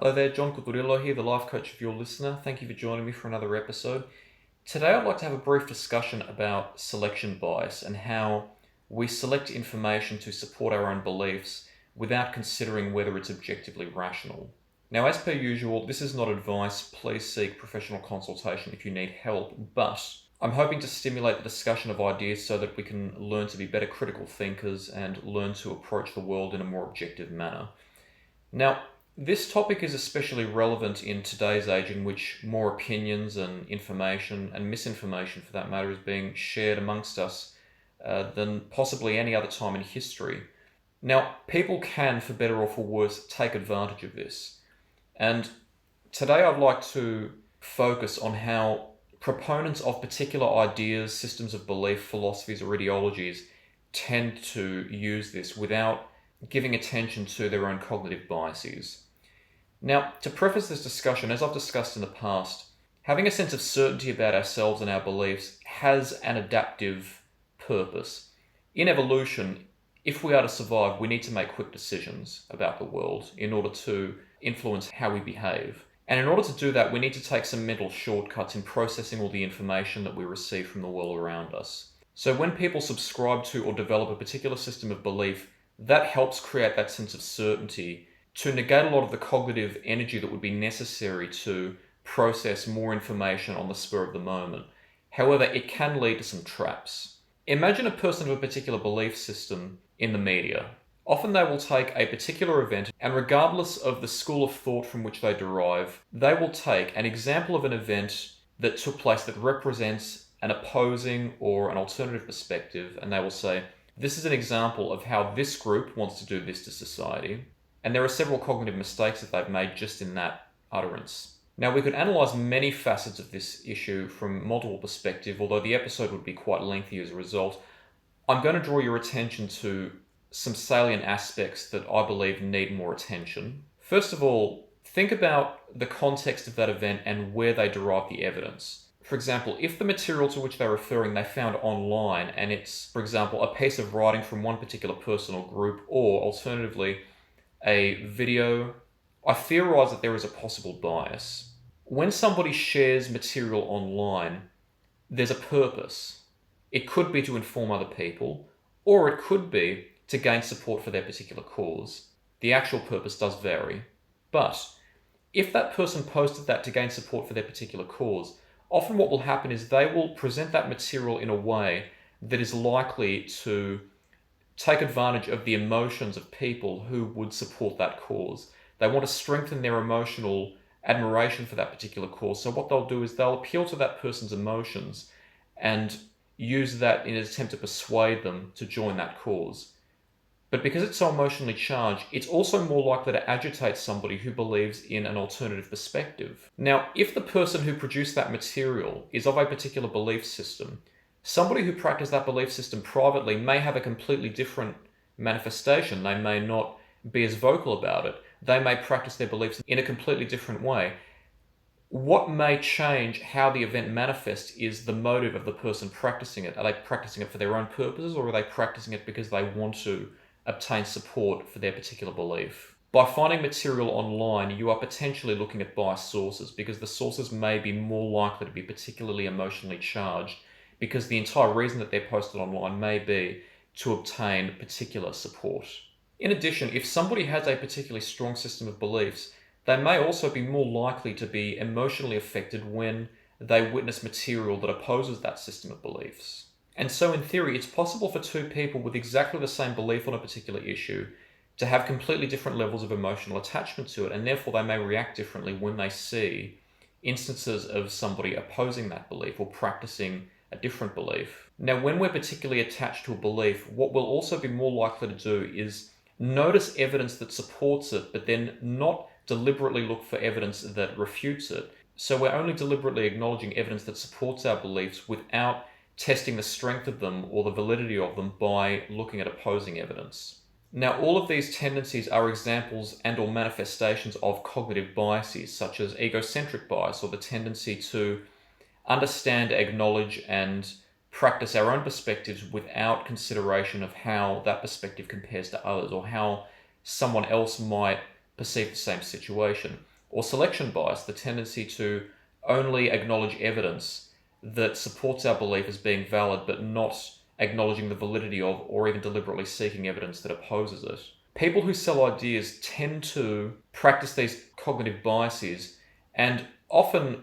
Hello there, John Cuturillo here, the life coach of your listener. Thank you for joining me for another episode. Today I'd like to have a brief discussion about selection bias and how we select information to support our own beliefs without considering whether it's objectively rational. Now, as per usual, this is not advice. Please seek professional consultation if you need help, but I'm hoping to stimulate the discussion of ideas so that we can learn to be better critical thinkers and learn to approach the world in a more objective manner. Now, this topic is especially relevant in today's age in which more opinions and information and misinformation for that matter is being shared amongst us than possibly any other time in history. Now, people can, for better or for worse, take advantage of this. And today I'd like to focus on how proponents of particular ideas, systems of belief, philosophies, or ideologies tend to use this without giving attention to their own cognitive biases. Now, to preface this discussion, as I've discussed in the past, having a sense of certainty about ourselves and our beliefs has an adaptive purpose. In evolution, if we are to survive, we need to make quick decisions about the world in order to influence how we behave. And in order to do that, we need to take some mental shortcuts in processing all the information that we receive from the world around us. So when people subscribe to or develop a particular system of belief, that helps create that sense of certainty to negate a lot of the cognitive energy that would be necessary to process more information on the spur of the moment. However, it can lead to some traps. Imagine a person of a particular belief system in the media. Often they will take a particular event, and regardless of the school of thought from which they derive, they will take an example of an event that took place that represents an opposing or an alternative perspective, and they will say, this is an example of how this group wants to do this to society. And there are several cognitive mistakes that they've made just in that utterance. Now, we could analyse many facets of this issue from multiple perspectives, although the episode would be quite lengthy as a result. I'm going to draw your attention to some salient aspects that I believe need more attention. First of all, think about the context of that event and where they derive the evidence. For example, if the material to which they're referring they found online and it's, for example, a piece of writing from one particular person or group, or alternatively, a video, I theorize that there is a possible bias. When somebody shares material online, there's a purpose. It could be to inform other people, or it could be to gain support for their particular cause. The actual purpose does vary. But if that person posted that to gain support for their particular cause, often what will happen is they will present that material in a way that is likely to take advantage of the emotions of people who would support that cause. They want to strengthen their emotional admiration for that particular cause. So what they'll do is they'll appeal to that person's emotions and use that in an attempt to persuade them to join that cause. But because it's so emotionally charged, it's also more likely to agitate somebody who believes in an alternative perspective. Now, if the person who produced that material is of a particular belief system, somebody who practiced that belief system privately may have a completely different manifestation. They may not be as vocal about it. They may practice their beliefs in a completely different way. What may change how the event manifests is the motive of the person practicing it. Are they practicing it for their own purposes, or are they practicing it because they want to obtain support for their particular belief? By finding material online, you are potentially looking at biased sources because the sources may be more likely to be particularly emotionally charged, because the entire reason that they're posted online may be to obtain particular support. In addition, if somebody has a particularly strong system of beliefs, they may also be more likely to be emotionally affected when they witness material that opposes that system of beliefs. And so in theory, it's possible for two people with exactly the same belief on a particular issue to have completely different levels of emotional attachment to it, and therefore they may react differently when they see instances of somebody opposing that belief or practicing a different belief. Now, when we're particularly attached to a belief, what we'll also be more likely to do is notice evidence that supports it, but then not deliberately look for evidence that refutes it. So we're only deliberately acknowledging evidence that supports our beliefs without testing the strength of them or the validity of them by looking at opposing evidence. Now, all of these tendencies are examples and or manifestations of cognitive biases, such as egocentric bias, or the tendency to understand, acknowledge, and practice our own perspectives without consideration of how that perspective compares to others or how someone else might perceive the same situation. Or selection bias, the tendency to only acknowledge evidence that supports our belief as being valid, but not acknowledging the validity of or even deliberately seeking evidence that opposes it. People who sell ideas tend to practice these cognitive biases, and often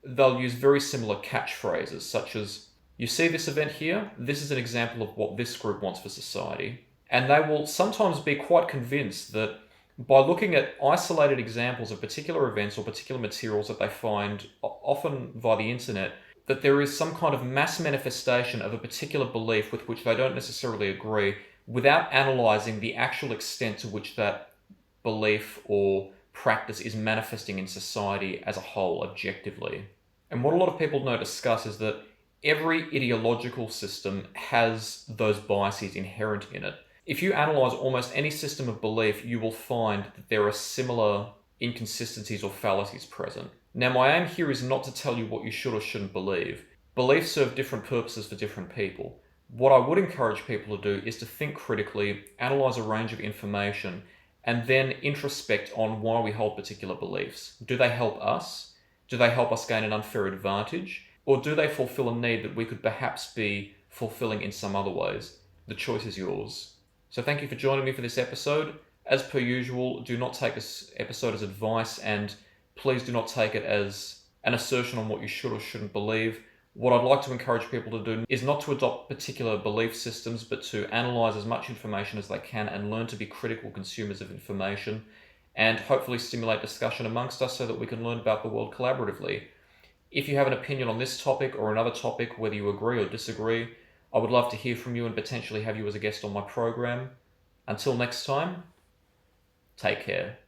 they'll use very similar catchphrases, such as, "You see this event here? This is an example of what this group wants for society." And they will sometimes be quite convinced that by looking at isolated examples of particular events or particular materials that they find, often via the internet, that there is some kind of mass manifestation of a particular belief with which they don't necessarily agree, without analysing the actual extent to which that belief or practice is manifesting in society as a whole objectively. And what a lot of people don't discuss is that every ideological system has those biases inherent in it. If you analyse almost any system of belief, you will find that there are similar inconsistencies or fallacies present. Now, my aim here is not to tell you what you should or shouldn't believe. Beliefs serve different purposes for different people. What I would encourage people to do is to think critically, analyse a range of information, and then introspect on why we hold particular beliefs. Do they help us? Do they help us gain an unfair advantage? Or do they fulfill a need that we could perhaps be fulfilling in some other ways? The choice is yours. So thank you for joining me for this episode. As per usual, do not take this episode as advice, and please do not take it as an assertion on what you should or shouldn't believe. What I'd like to encourage people to do is not to adopt particular belief systems, but to analyse as much information as they can and learn to be critical consumers of information, and hopefully stimulate discussion amongst us so that we can learn about the world collaboratively. If you have an opinion on this topic or another topic, whether you agree or disagree, I would love to hear from you and potentially have you as a guest on my program. Until next time, take care.